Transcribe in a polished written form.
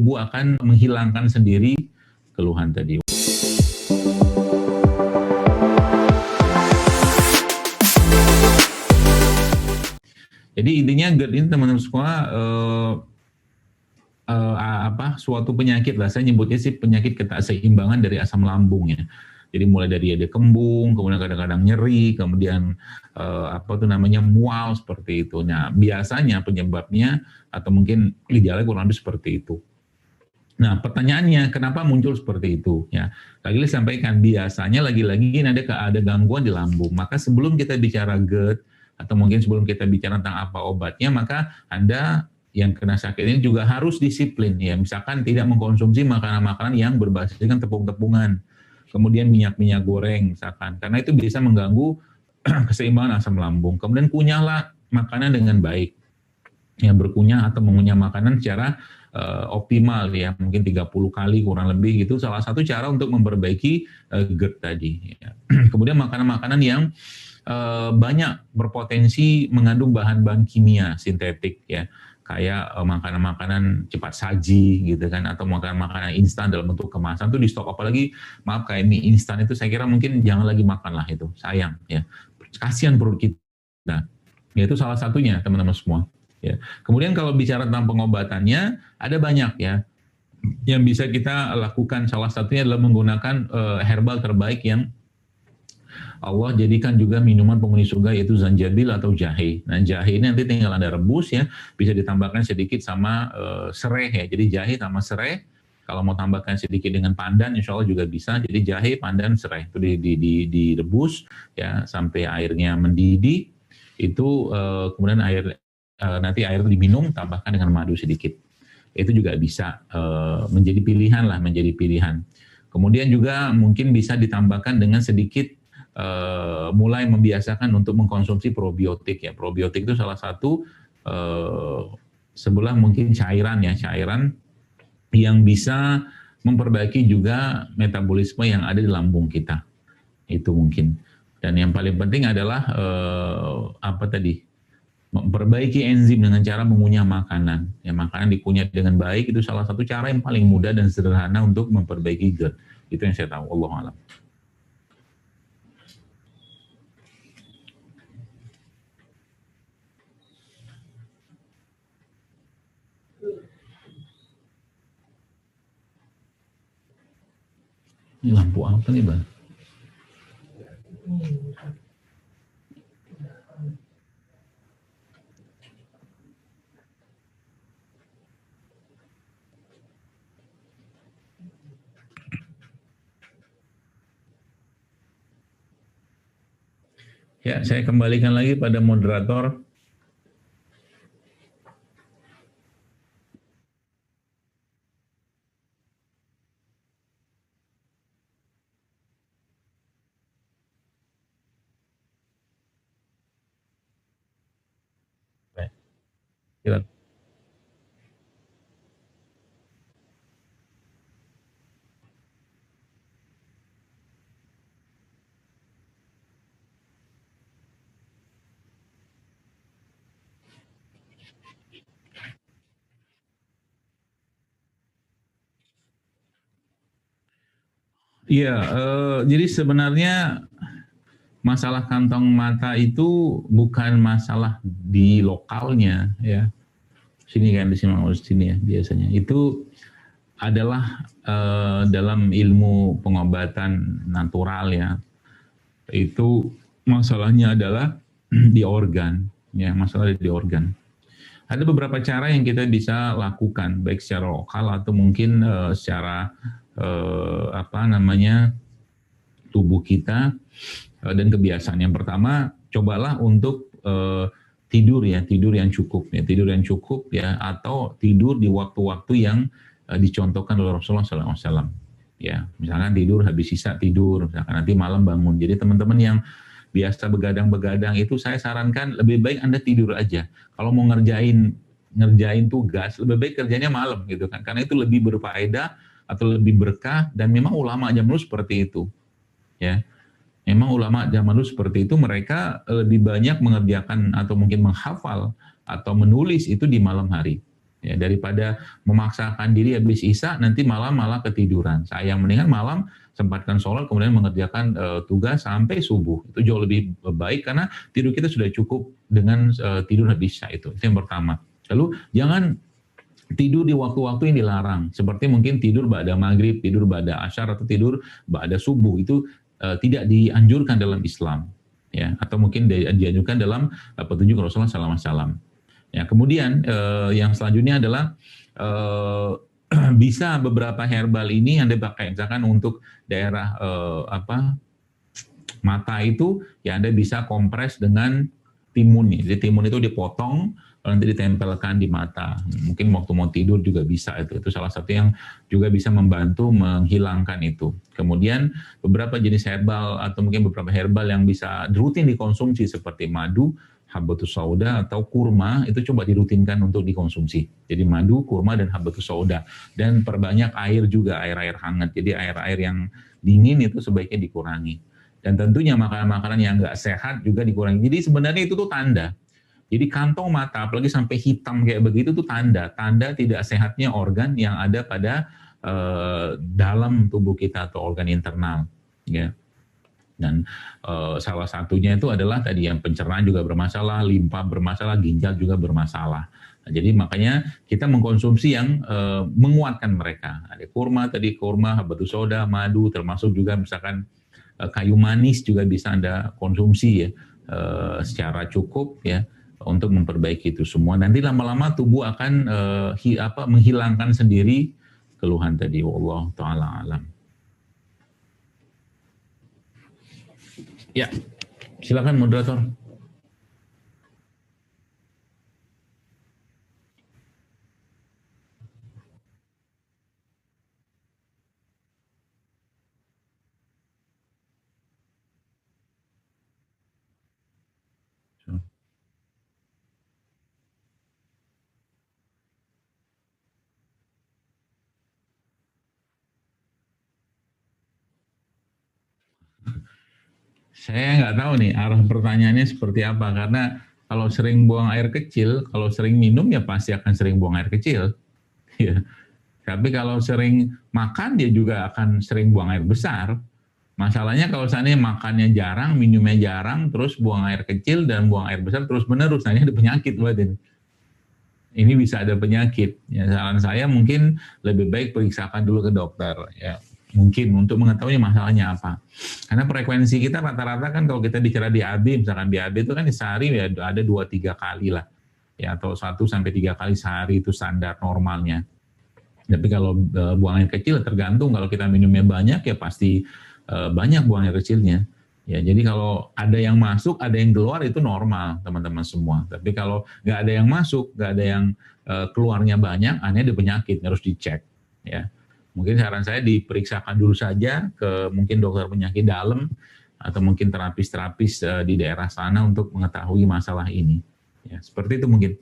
tubuh akan menghilangkan sendiri keluhan tadi. Jadi intinya GERD ini teman-teman semua suatu penyakit lah, saya nyebutnya sih penyakit ketakseimbangan dari asam lambung ya. Jadi mulai dari ada kembung, kemudian kadang-kadang nyeri, kemudian mual seperti itu. Nah biasanya penyebabnya atau mungkin gejalanya kurang lebih seperti itu. Nah pertanyaannya kenapa muncul seperti itu ya? Lagi-lagi sampaikan biasanya lagi-lagi ada gangguan di lambung. Maka sebelum kita bicara GERD atau mungkin sebelum kita bicara tentang apa obatnya, maka Anda yang kena sakit ini juga harus disiplin ya. Misalkan tidak mengkonsumsi makanan-makanan yang berbasiskan tepung-tepungan, kemudian minyak-minyak goreng misalkan, karena itu bisa mengganggu keseimbangan asam lambung. Kemudian kunyahlah makanan dengan baik, ya berkunyah atau mengunyah makanan secara optimal ya, mungkin 30 kali kurang lebih gitu. Salah satu cara untuk memperbaiki GERD tadi. Ya. Kemudian makanan-makanan yang banyak berpotensi mengandung bahan-bahan kimia sintetik ya, kayak makanan-makanan cepat saji gitu kan, atau makanan-makanan instan dalam bentuk kemasan tuh di stok. Apalagi maaf kayak mie instan itu saya kira mungkin jangan lagi makan lah, itu sayang ya, kasihan perut kita. Nah, ya itu salah satunya teman-teman semua ya. Kemudian kalau bicara tentang pengobatannya ada banyak ya yang bisa kita lakukan. Salah satunya adalah menggunakan herbal terbaik yang Allah jadikan juga minuman penghuni surga, yaitu zanjabil atau jahe. Nah jahe ini nanti tinggal Anda rebus ya, bisa ditambahkan sedikit sama serai ya. Jadi jahe sama serai, kalau mau tambahkan sedikit dengan pandan insya Allah juga bisa. Jadi jahe, pandan, serai itu direbus ya sampai airnya mendidih. Itu kemudian nanti air diminum, tambahkan dengan madu sedikit. Itu juga bisa menjadi pilihan lah, menjadi pilihan. Kemudian juga mungkin bisa ditambahkan dengan sedikit mulai membiasakan untuk mengkonsumsi probiotik ya. Probiotik itu salah satu sebelah mungkin cairan ya, cairan yang bisa memperbaiki juga metabolisme yang ada di lambung kita. Itu mungkin. Dan yang paling penting adalah memperbaiki enzim dengan cara mengunyah makanan. Ya, makanan dikunyah dengan baik itu salah satu cara yang paling mudah dan sederhana untuk memperbaiki GERD. Itu yang saya tahu. Wallahu a'lam. Ini lampu apa nih, Bang? Ya, saya kembalikan lagi pada moderator. Silakan. Iya, jadi sebenarnya masalah kantong mata itu bukan masalah di lokalnya ya. Sini kan, di sini ya biasanya. Itu adalah dalam ilmu pengobatan natural ya. Itu masalahnya adalah di organ ya, masalah di organ. Ada beberapa cara yang kita bisa lakukan baik secara lokal atau mungkin secara tubuh kita dan kebiasaan. Yang pertama, cobalah untuk tidur yang cukup ya, atau tidur di waktu-waktu yang dicontohkan oleh Rasulullah SAW. Ya, misalkan tidur habis sisa tidur, misalkan nanti malam bangun. Jadi teman-teman yang biasa begadang-begadang itu saya sarankan lebih baik Anda tidur aja. Kalau mau ngerjain tugas, lebih baik kerjanya malam gitu kan, karena itu lebih berfaedah atau lebih berkah. Dan memang ulama zaman dulu seperti itu ya. Memang ulama zaman dulu seperti itu, mereka lebih banyak mengerjakan atau mungkin menghafal atau menulis itu di malam hari Ya, daripada memaksakan diri habis isya nanti malah ketiduran. Saya mendingan malam sempatkan sholat kemudian mengerjakan tugas sampai subuh. Itu jauh lebih baik karena tidur kita sudah cukup dengan tidur habis isya itu. Itu yang pertama. Lalu jangan tidur di waktu-waktu yang dilarang. Seperti mungkin tidur ba'da maghrib, tidur ba'da asyar atau tidur ba'da subuh itu tidak dianjurkan dalam Islam. Ya, atau mungkin dianjurkan dalam petunjuk Rasulullah SAW. Ya, kemudian yang selanjutnya adalah bisa beberapa herbal ini Anda pakai misalkan untuk daerah mata itu ya Anda bisa kompres dengan timun. Jadi timun itu dipotong nanti ditempelkan di mata. Mungkin waktu mau tidur juga bisa itu. Itu salah satu yang juga bisa membantu menghilangkan itu. Kemudian beberapa jenis herbal atau mungkin beberapa herbal yang bisa rutin dikonsumsi seperti madu, habatus sauda atau kurma itu coba dirutinkan untuk dikonsumsi. Jadi madu, kurma dan habatus sauda dan perbanyak air juga, air-air hangat. Jadi air-air yang dingin itu sebaiknya dikurangi. Dan tentunya makanan-makanan yang enggak sehat juga dikurangi. Jadi sebenarnya itu tuh tanda. Jadi kantong mata apalagi sampai hitam kayak begitu tuh tanda tidak sehatnya organ yang ada pada dalam tubuh kita atau organ internal, ya. Dan salah satunya itu adalah tadi yang pencernaan juga bermasalah, limpa bermasalah, ginjal juga bermasalah. Nah, jadi makanya kita mengkonsumsi yang menguatkan mereka. Ada kurma tadi, kurma, habatus sauda, madu, termasuk juga misalkan kayu manis juga bisa Anda konsumsi ya secara cukup ya untuk memperbaiki itu semua. Nanti lama-lama tubuh akan menghilangkan sendiri keluhan tadi. Wallahu taala alam. Ya, silakan moderator. Saya nggak tahu nih arah pertanyaannya seperti apa, karena kalau sering buang air kecil, kalau sering minum ya pasti akan sering buang air kecil. Ya. Tapi kalau sering makan dia juga akan sering buang air besar. Masalahnya kalau seandainya makannya jarang, minumnya jarang, terus buang air kecil dan buang air besar terus menerus, nah ini ada penyakit batin. Ini bisa ada penyakit. Ya, saran saya mungkin lebih baik periksakan dulu ke dokter. Ya, mungkin untuk mengetahui masalahnya apa. Karena frekuensi kita rata-rata kan kalau kita bicara DAB, misalkan DAB itu kan sehari ya ada 2-3 kali lah. Ya, atau 1-3 kali sehari itu standar normalnya. Tapi kalau buang air kecil tergantung, kalau kita minumnya banyak ya pasti banyak buang air kecilnya. Ya, jadi kalau ada yang masuk, ada yang keluar itu normal teman-teman semua. Tapi kalau nggak ada yang masuk, nggak ada yang keluarnya banyak, anehnya ada penyakit, harus dicek. Ya, mungkin saran saya diperiksakan dulu saja ke mungkin dokter penyakit dalam atau mungkin terapis-terapis di daerah sana untuk mengetahui masalah ini. Ya, seperti itu mungkin.